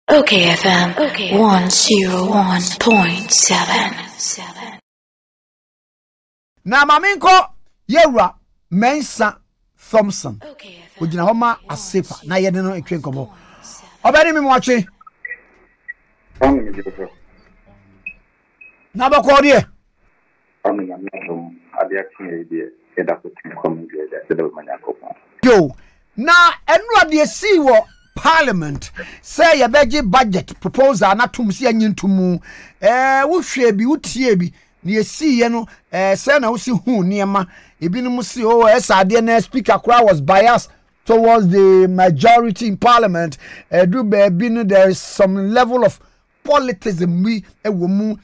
OKFM 101.7. Na maminko yewra Mensa Thompson. Ojina homa ASEPA na yede no etwe nkomo. Obani mi moache. Na ba ko de. Yo, na enra de si wo Parliament say ye beji budget proposal na tumsi anyintumu wo hwe bi utie bi na ye si ye no say na wo si hu niema ebinum si esade na speaker kra was biased towards the majority in Parliament. Do be no there is some level of politism we ewo mu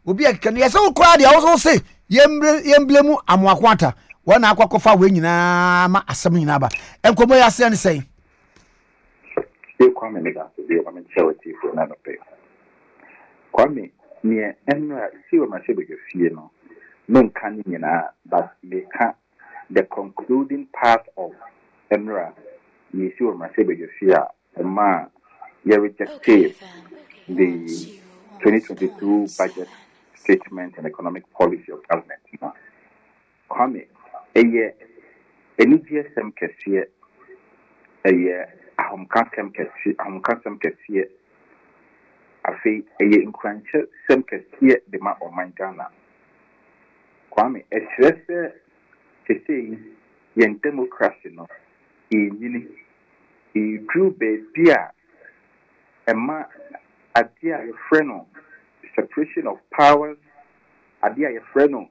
obi akeka ye say wo kra de also say yemblemu amwakwata wana akwakofa we nyina ma asem nyina ba enkomo ya say ne say Kwame nigga to be a charity for another pay. Kwame near Enra see what my ship is no canning but they can't the concluding part of Enra you see what my ship is here a man you rejected the 2022 budget statement and economic policy of government. Kwame a year any GSM cashier a year I'm custom cashier. I say a year in crunch, some cashier the map of my Ghana. Kwame, a stressor to say, yen democracy no, he drew baby a ma a dear friend separation of powers, a dear friend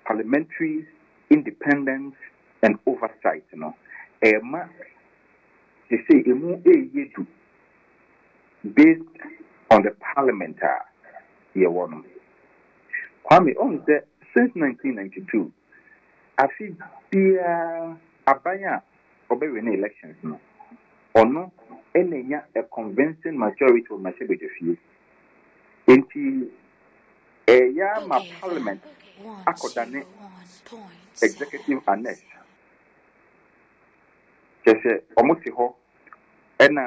parliamentary independence and oversight, a ma. They say based on the parliamentary year one. Kwame on that since 1992, I feel the abaya obey elections no or no any a convincing majority of my few. Into a yama parliament academic executive annex. Just almost and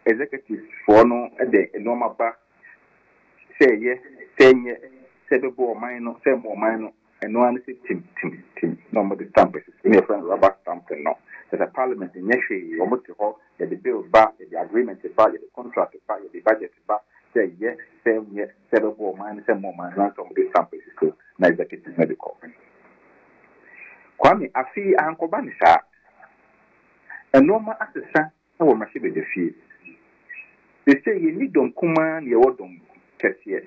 executives for no at the normal back say yes, saying yes, say the more minor, say more minor, and no one say tim, no more the stamp in a friend rubber stamp no. There's a parliament in Yeshi, almost that the bill back, the agreement is back, the contract is back, the budget is back, say yes, say yes, say the more minor, say more minor, some of the stamp is so, no executive medical. Kwame, I feel Uncle Banisha. A normal assessor, I will machine the fee. They say you need don't come on your don't test yet.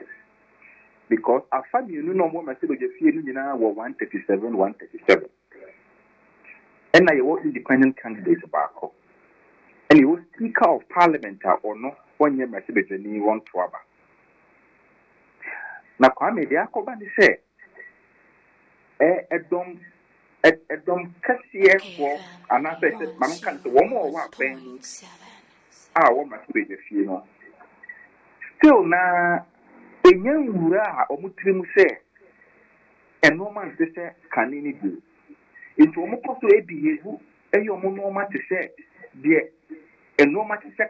Because I find you know what machine the fee in 137, 137. And I was independent candidates back home. And you was Speaker of Parliament or no 1 year machine the knee 1 12. Now, Kwame, the Akobani say, a dumb cashier for another man can't one more what Ben. I want my baby, Still, now, a young Mura or Mutrim say, and no man to say, can any do? It's almost to a behave, and your no man to say, dear, and no man to say,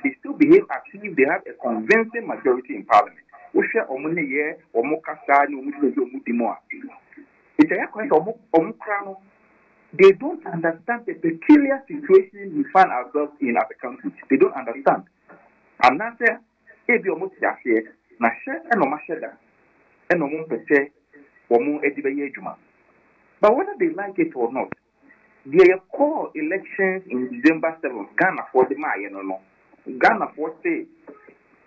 they still behave as if they have a convincing majority in Parliament. We share only a year or more Casa, no Mutimua. It's a question of they don't understand the peculiar situation we find ourselves in as a country. They don't understand. And now, if you're not here, na share and no masheda, and no one per se, or more edibay. But whether they like it or not, their core elections in December 7th, Ghana for the Maya, no, Ghana for say,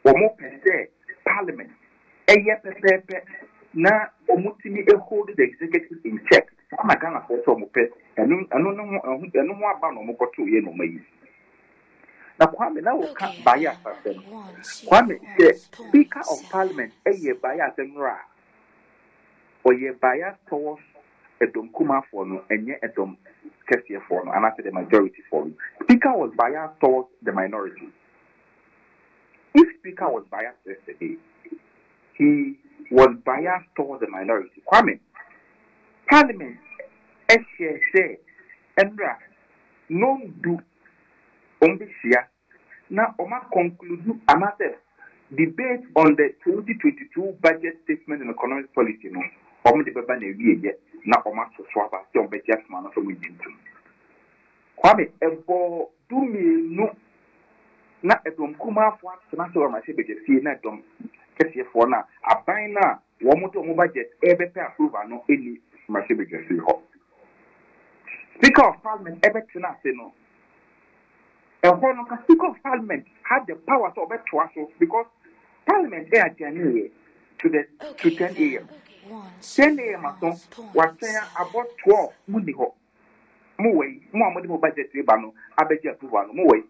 or more per se, Parliament, a year per se. Now, Omutimi hold the executive in check. I'm not going to force some pet, and no more about no more 2 years no more. Now, Kwame now will cut bias at them. Kwame said, Speaker of Parliament, a year bias and ra, or year bias towards a Domkuma for no, and yet a Dom Kessia for no, and after the majority for no. Speaker was biased towards the minority. If Speaker was biased yesterday, he was biased towards the minority. Kwame, Parliament, SCSA, Endra, no do Ombisia, Now, Oma conclude another debate on the 2022 budget statement and economic policy. No, Oma the Baba Nevi yet. Now, Oma so swap as John Betty's man from within. Kwame, ebo do me no. Na edom kuma for na so ma se beje fie na edom kese for na aban na wo moto mo budget ebe pe approve no eni ma se beje fie ho. Speaker of Parliament ebe tina se no. Speaker of Parliament had the power to obey to because Parliament is adjourned to 10 a.m. 10 a.m. was saying about 12 Monday ho. Mo way mo budget ba no abeje approve no mo way.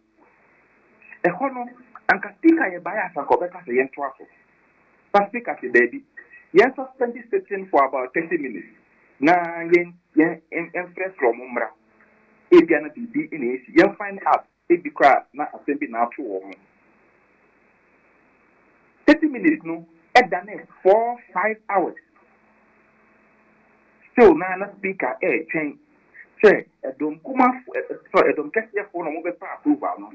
And Speaker ye bias and Quebec yen twaso. But Speaker said, baby, yen suspend this session for about 30 minutes. Na yen fresh from Umbra. If you are not be in it, yen find out if the crowd not assembly now to woman. 30 minutes no, at the next 4-5 hours. Still, na Speaker change. Say, don't come off, sorry, don't get your phone over approval no.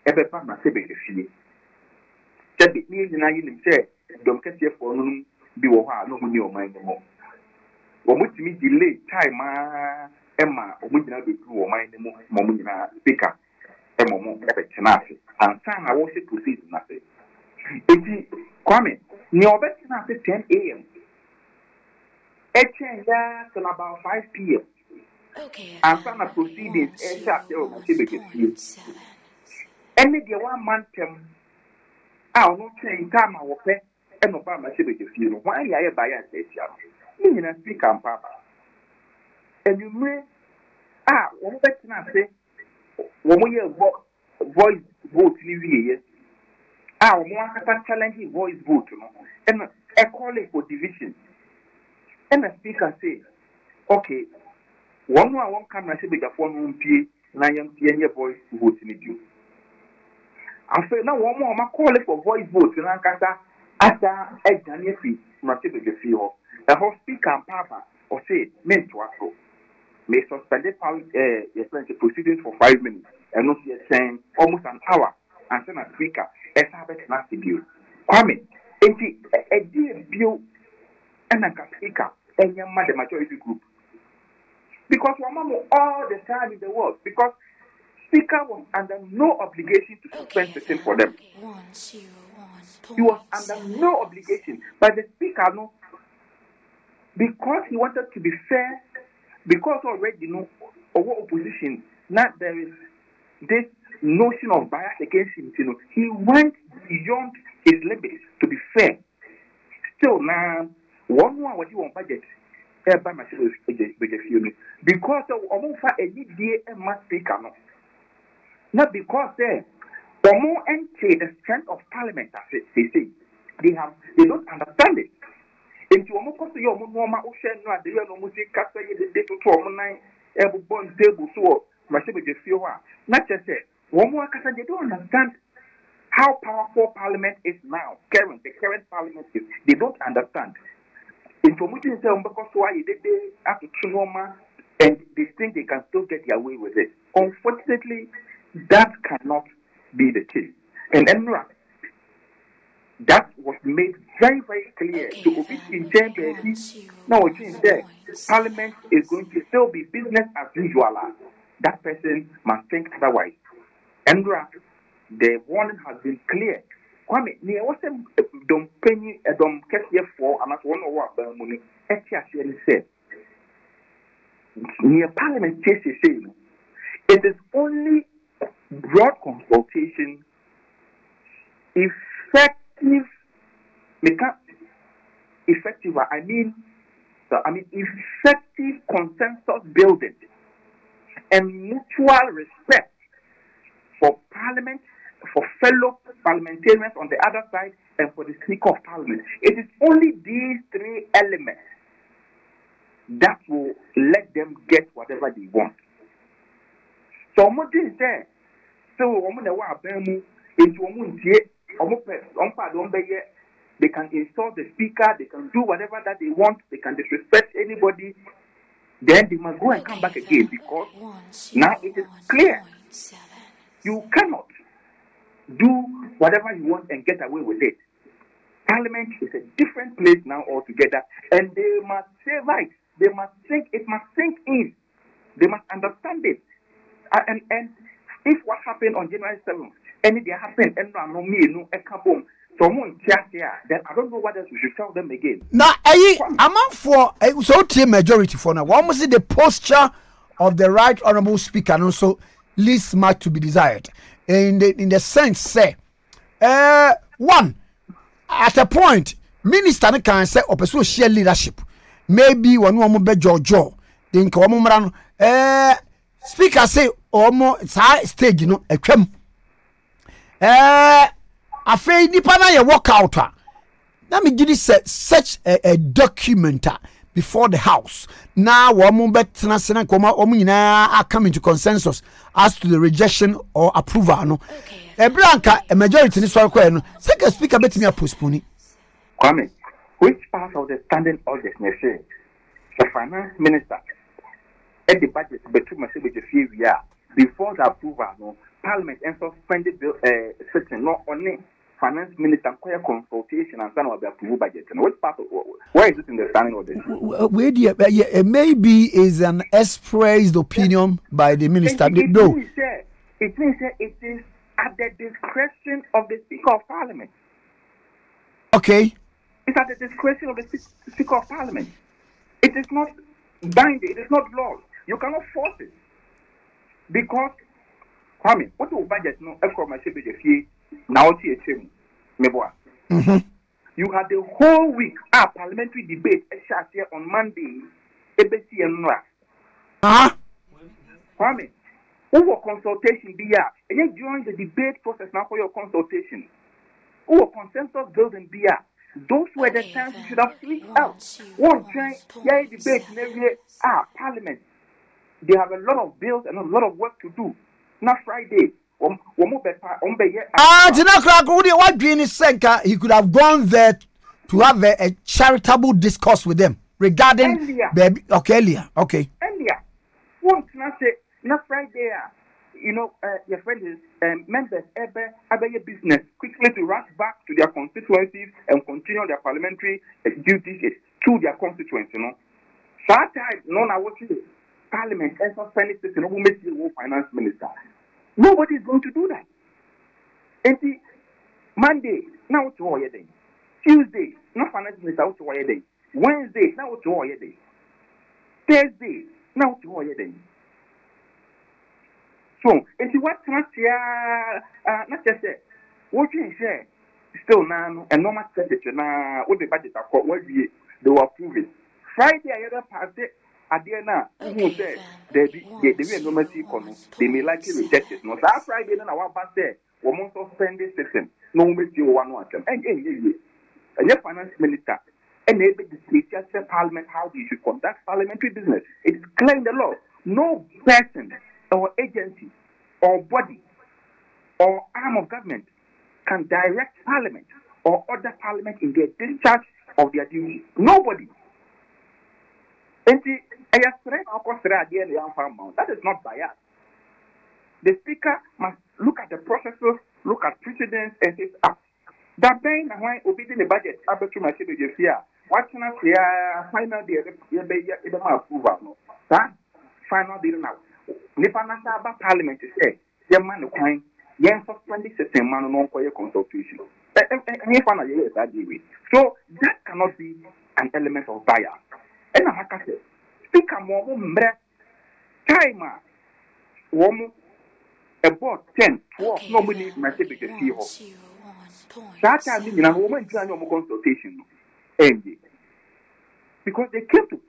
Ebe pa na sebe fie sabi ni na yin say dom kase for no bi wo ha no ni o man mo wo mutimi delay time ema o mugina be ku wo man mo mo mugina speaker emo mo ebe tenase and time I was to proceed na say eti kwame ni obe tenase 10 a.m. Echen ya till about 5 p.m. Okay. And some proceedings e sha say o mo sebe fie any the 1 month term, I'll not say time I will pay and Obama should be you. Why I buy a station? You know, speak and papa. And you may, one better not say, when we have voice vote in the year, one challenging voice vote, and a calling for division. And the speaker say, okay, one more won't come and say, the phone room P, 9 year voice vote in you. I say now one more call for voice vote in Ankasa after a January Masibe Fio. The whole speaker and papa or say men to us may suspend the proceedings for 5 minutes and not yet saying almost an hour and send a speaker as habit nasty bill. Kwame, a dear bill and a speaker and your mother majority group. Because one all the time in the world because Speaker was under no obligation to suspend the thing for them. He was under no obligation. But the Speaker, no, because he wanted to be fair, because already, our opposition, not there is this notion of bias against him, he went beyond his limits to be fair. Still, now, one more what you want budget. Because of any day and must speaker, no. Not because the more entry the strength of Parliament, as they say, they don't understand it. If you want to your normal ocean, no, they are no music, cast the day to 9 able born table, so must be the few. Not just say, one more because they don't understand how powerful Parliament is now. The current Parliament is, they don't understand. Information is because why they have to trauma and they think they can still get their way with it. Unfortunately, that cannot be the case. And Emra, that was made very, very clear to obtain change. Now, Parliament is going to still be business as usual. That person must think otherwise. Emra, the warning has been clear. Kwame, ni wase dom penny dom kesiye for and as one of what money actually said. Near Parliament case saying it is only broad consultation, effective. Effective consensus building and mutual respect for Parliament, for fellow parliamentarians on the other side, and for the Speaker of Parliament. It is only these 3 elements that will let them get whatever they want. So, what is there? So, they can insult the Speaker, they can do whatever that they want, they can disrespect anybody, then they must go and come back again because now it is clear. You cannot do whatever you want and get away with it. Parliament is a different place now altogether, and they must say right. They must think. It must sink in. They must understand it. And if what happened on January 7th, anything happened, and no me no ekabom, someone here, then I don't know what else we should tell them again. Now, I'm out for so team majority for now. One must see the posture of the right honourable speaker, and also least much to be desired. In the sense, say, one. At a point, minister can say or share leadership. Maybe one woman be Jojo. Then come speaker say almost high stage, you know, a crem. I feel nipa na ye walk out. Let me give this such a document before the house. Now woman bet na koma are coming to consensus as to the rejection or approval. No. A blanca, a majority in this one, second speaker bet me a postpone. Kwame, which part of the standing orders say the finance minister at the budget between myself with the few years before the approval, no parliament and suspended bill sitting not only finance minister choir consultation and some of the approval budget. And which part of where is it in the standing orders? Where do you maybe is an expressed opinion by the minister? No. It means it is at the discretion of the Speaker of Parliament. Okay. It's at the discretion of the Speaker of Parliament. It is not binding. It is not law. You cannot force it. Because, Kwame, what do budget no? Now, you had the whole week parliamentary debate on Monday. Kwame. Who consultation be and then during the debate process now for your consultation. Who consensus building be those were the times you should have split out. One time, debate in every parliament. They have a lot of bills and a lot of work to do. Not Friday. What Green is saying he could have gone there to have a charitable discourse with them regarding baby. Okay, earlier. Okay. Earlier. One not say not Friday, your friend is members ever your business quickly to rush back to their constituencies and continue their parliamentary duties to their constituents, you know. That time, no, I was in parliament and suspended this, who makes the finance minister. Nobody is going to do that. And see, Monday, now to all your day. Tuesday, no finance minister to all your day. Wednesday, now to all your day. Thursday, now to all your day. So, if you want to not just say, what you say, still now, and no matter now, what the budget are called, what they will approve it. Friday, I had a party at the end who said, they will no mercy, they may likely reject it. No, that Friday, then I want to say, we must suspend this system, no mercy, one of them. And your finance minister, enable the state parliament how you should conduct parliamentary business. It is clear in the law. No person or agency or body or arm of government can direct parliament or order parliament in their discharge of their duties. Nobody. That is not bias. The speaker must look at the processes, look at precedents, and say, that being why obeying the budget, watching us here, final day, approval. That final day now. Nipanasa parliament is say, the man of kind, yes, of 2016 man on for your consultation. So that cannot be an element of bias. And like I said, speaker more timer, woman, about 10, 12, nobody must be the CEO. That time, you know, woman, consultation, because they came to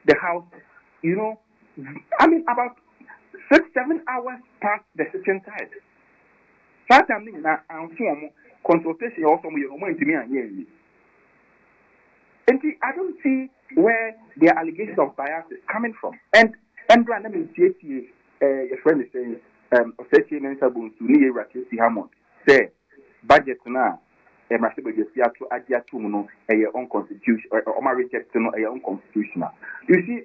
the house, you know, about 6-7 hours past the sitting time. That time, consultation also went to me and hear me. And I don't see where the allegations of bias is coming from. And let me say to you, your friend is saying, Minister Bunsu, Hammond, say, budget now, a massive to adhere to your own constitution, or my rejection or your own constitutional. You see,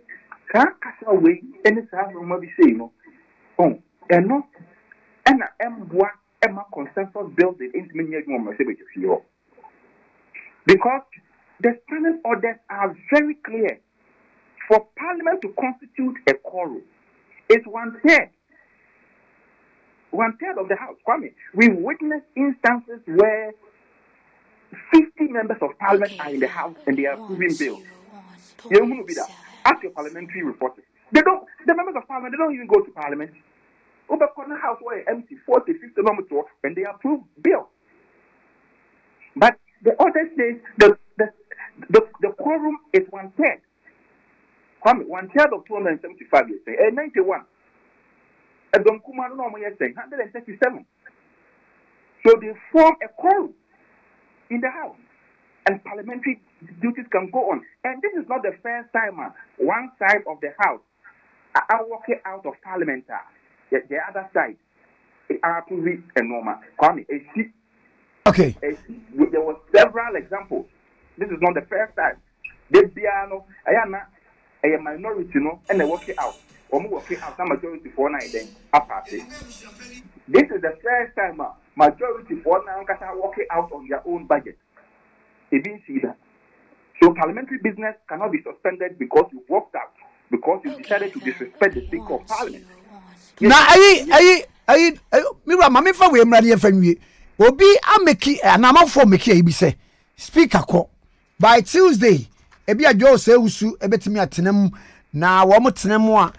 can't cast away any time we be saying, oh, and not, and Emma consensus building into many more because the standing orders are very clear. For Parliament to constitute a quorum, it's 1/3. 1/3 of the House. Kwame, we witnessed instances where 50 members of Parliament are in the House and they are approving bills. You will be that. Ask your parliamentary reporters. The members of Parliament, they don't even go to Parliament. Over corner house where empty 40, 50 members and they approve bills. But the order says the quorum is 1/3. Kwame, 1/3 of 275 years, 91. And Don Kumano no more saying 137. So they form a quorum in the House, and parliamentary duties can go on. And this is not the first time one side of the House are walking out of Parliament. The other side are approving a normal. Kwame, okay. There were several examples. This is not the first time. They piano, a minority, and they walk it out. Or walking out, some majority for 9 then apart. This is the first time majority for now can walk out on their own budget. They didn't see that. So parliamentary business cannot be suspended because you walked out, because you decided to disrespect the Speaker of Parliament. Now, I Mama for we mradi efenwie. Obi ameki anama for meki e bi say Speaker ko by Tuesday ebi adwo say usu ebetimi atenam na wo motenam a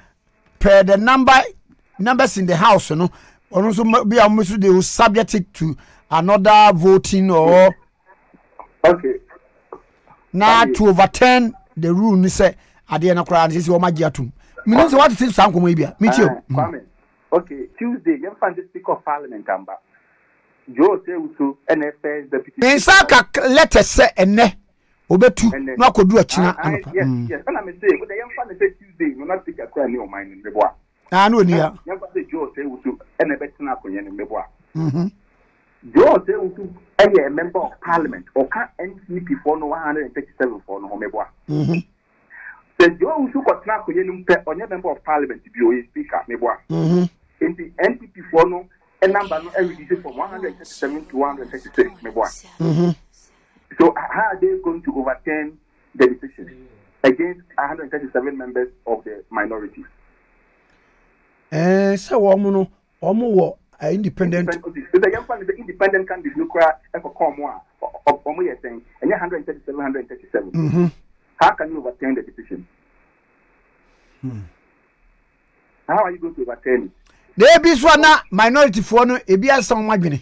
per the numbers in the house no ono so be amusu they will subject it to another voting or okay na to overturn the rule ni say ade na kra say wo magi atum me say what think san komo bia me tio okay Tuesday you find the Speaker of Parliament amba Joe say usu NFS deputy Mensaka letter say ene obetu na akodu akina anapa yes and I say but you find the Tuesday you not take a cry on mine in Beboa no ni ya you find the Joe say usu NFS akonya in Beboa Joe say usu a member of Parliament or can NCP for no 137 for no Beboa say Joe usu ko tna akonya num pe onye member of Parliament bi o speaker Beboa in the NCP for no a number no reduced from 137 to 136 Meboa. So how are they going to overturn the decision against 137 members of the minority? So omo wo independent. The young fan is the independent candidate no cry for come one. Omo you saying and 137. How can you overturn the decision? How are you going to overturn it? They be so na minority for no e bia some madwene.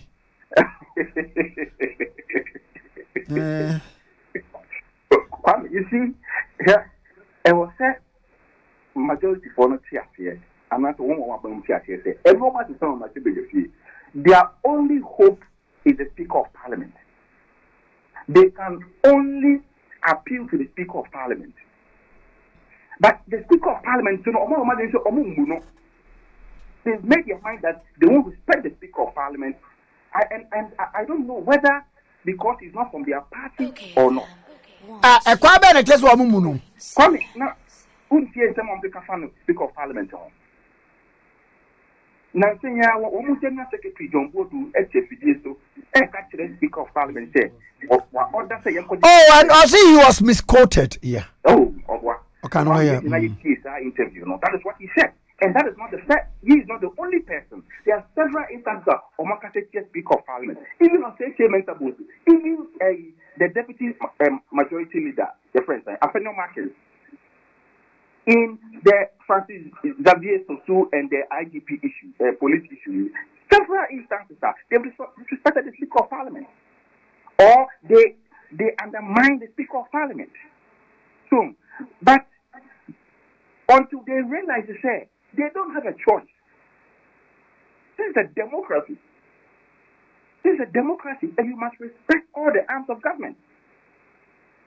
You see, I was said majority for no tears here. I'm not one of tears here. Everyone is some my their only hope is the Speaker of Parliament. They can only appeal to the Speaker of Parliament. But the Speaker of Parliament, they've made their mind that they won't respect the Speaker of Parliament. I don't know whether because he's not from their party or not. A kwabe na test wa mumu no. Kwame, na untie some of the kafano Speaker of Parliament on. Na senya wo mu general secretary John Bodu HFD so catch the Speaker of Parliament say what order say and I see he was misquoted. Yeah. Oh, what? Okay, no yeah. Interview, no. That is what he said. And that is not the fact. He is not the only person. There are several instances of Omakase Speaker of Parliament. Even on Session Minster, even the deputy majority leader, the friend, Afenio Marcus, in the Francis Xavier Sosu and the IGP issue, police issue, several instances they disrespected the Speaker of Parliament, or they undermine the Speaker of Parliament. So, but until they realize they don't have a choice. This is a democracy. This is a democracy, and you must respect all the arms of government.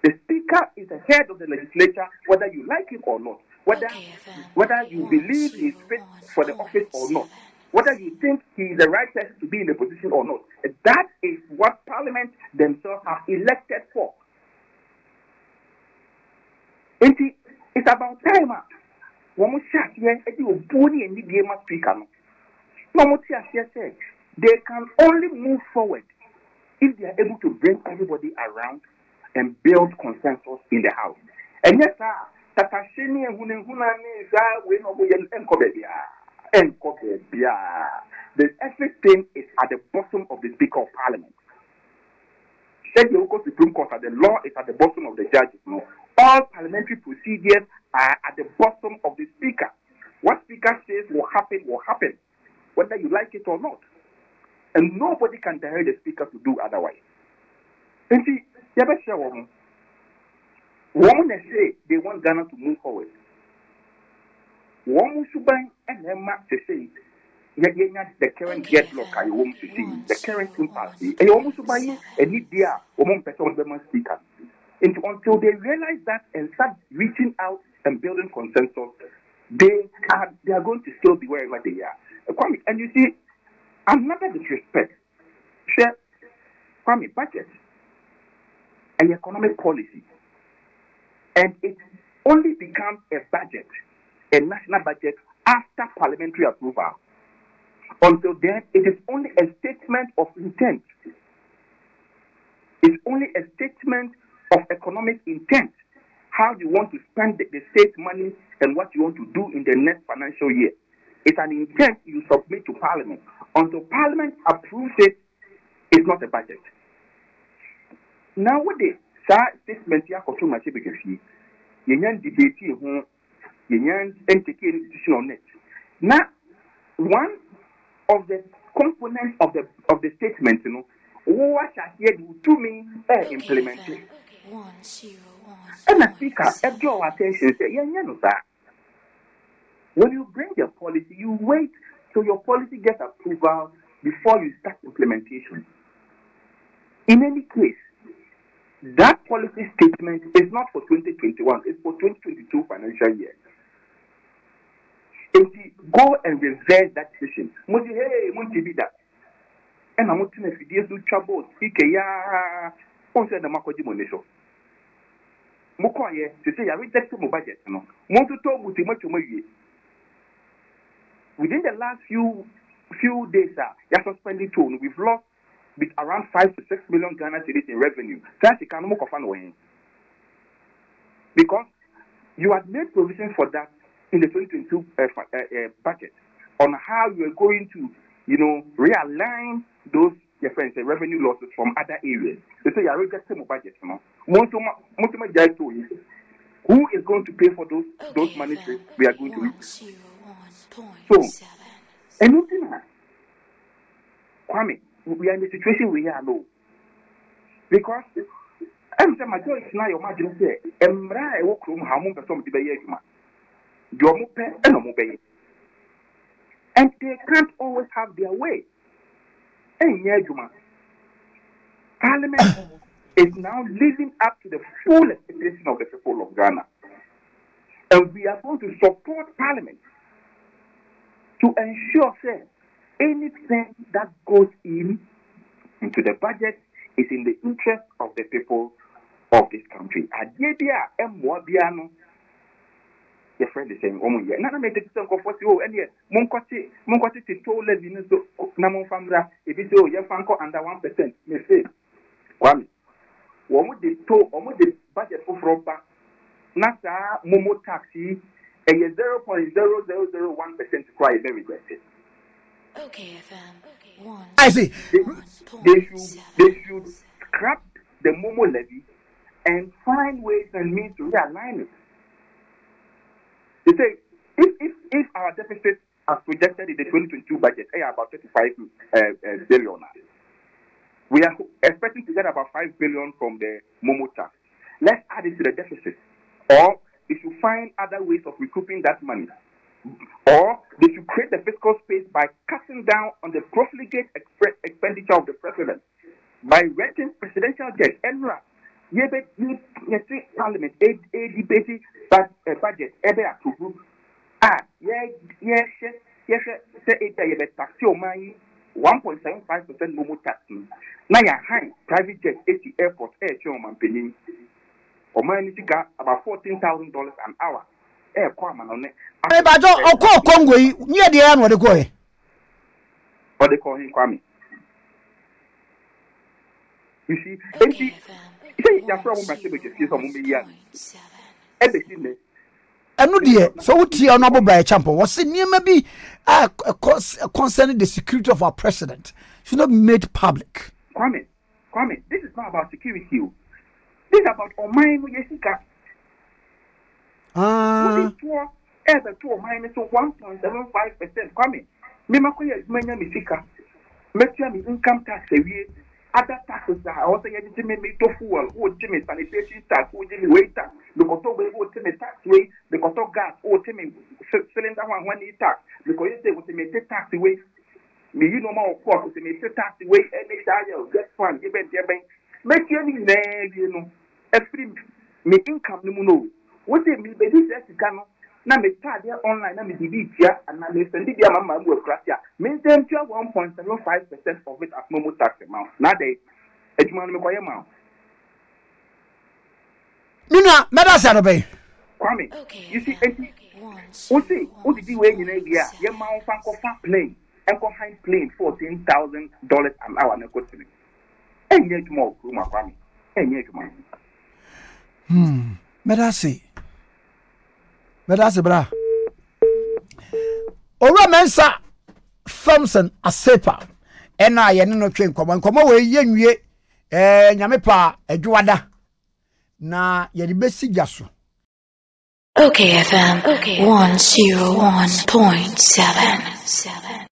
The Speaker is the head of the legislature, whether you like him or not, whether you believe he is fit for the office or not, whether you think he is the right person to be in the position or not. That is what Parliament themselves have elected for. It's about time. One more shot here, and you will and the game speaker. No more tears here say they can only move forward if they are able to bring everybody around and build consensus in the house. And yes, Tatashini and Hunani, everything is at the bottom of the Speaker of Parliament. Said the local Supreme Court that the law is at the bottom of the judges. No, all parliamentary procedures are at the bottom of the Speaker. What Speaker says will happen, whether you like it or not. And nobody can direct the Speaker to do otherwise. And see, women say they want Ghana to move forward. Women should buy and then to say the current deadlock I want to see, the current impasse. And you almost buy a need there, woman person speaker. And until they realize that and start reaching out and building consensus, they are going to still be wherever they are. And you see, another disrespect, share Kwame, budget and economic policy. And it only becomes a budget, a national budget, after parliamentary approval. Until then, it is only a statement of intent. It's only a statement of economic intent. How you want to spend the state money and what you want to do in the next financial year. It's an intent you submit to Parliament. Until Parliament approves it, it's not a budget. Nowadays, statement here for too much because you debate you institution on it. Now, one of the components of the statement, you know, what I hear you to me implemented. And the speaker, draw attention, say, when you bring your policy, you wait till your policy gets approval before you start implementation. In any case, that policy statement is not for 2021, it's for 2022 financial year. And go and reverse that decision. And I'm not if you do trouble, speak a ya, on the Makoji Monisho. Mokoye, to say, I reject my budget. No, want to talk with much within the last few days, you're suspending tone. We've lost with around 5 to 6 million Ghana cedis in revenue. That's the kind of because you had made provision for that in the 2022 budget on how you are going to, realign those revenue losses from other areas. They say you are rejecting the budget. Who is going to pay for those money we are going to reach? So, anything, Kwame, we are in the situation we are now. Because I'm saying, my choice now, your margin say, Emra, I walk from Hamon, but some of the Bayama. You and they can't always have their way. And Parliament is now living up to the full expectation of the people of Ghana. And we are going to support Parliament to ensure that anything that goes into the budget is in the interest of the people of this country. Your friend is saying, "Oh, yeah." Nana made the song of what you and yet Moncotti to toll Levin so Namon Famra, if it's all your Fanco under 1%, may say, Kwame, what would they toll almost the budget of Roba, Nasa, Momo taxi, a 0.0001% cry very aggressive. okayfm. I see. They should scrap the Momo levy and find ways and means to realign it. They say, if our deficit as projected in the 2022 budget is about 35 billion, we are expecting to get about 5 billion from the Momo tax. Let's add it to the deficit. Or they should find other ways of recouping that money. Or they should create the fiscal space by cutting down on the profligate expenditure of the president, by renting presidential jets. You see, Parliament, a debate budget, every approval. Yes, say tax your money 1.75% Momo tax. Now, you're high private jet, 80 airport, air show man penny. Or money to get about $14,000 an hour. Air Kwama on it. But Congo, near the end, what they go. or they call him Kwame. You see, Okay, say your problem must be just some million. Everything. Enu die so wuti honorable by champo was near maybe concerning the security of our president should not be made public. Kwame, this is not about security. This is about Omai Yesika. Ever to minus 1.75%. Kwame, Mimakoya is many Misika. Metia income tax a year. Other taxes are also Jimmy to fuel, or Jimmy sanitation tax, or Jimmy weight tax, the Koto way, or Timmy tax way, the Koto gas, or Timmy cylinder one year tax, because they would make tax away. Me, you know more course, they make tax away, any dial, get fun, give it, make any name, you know, every me income, no know. What they mean by this, now me start there online, now me delete here, and now me send it there, my mom will crash here. Means them 1.75% of it as normal tax amount. Now they, it's man me quiet amount. Mina, Madasa obey. Kwame, you see, what did you weigh in a year? Your mount fanko fat plane, and behind plane $14,000 an hour, no good to me. And yet more, Kwame, and yet more. Madasi. Madasi bra. Ora mensa Thompson ASEPA. Ena ye no twen komo we yenwie nyame pa adwada na ye de besi gyaso. Okay FM 101.7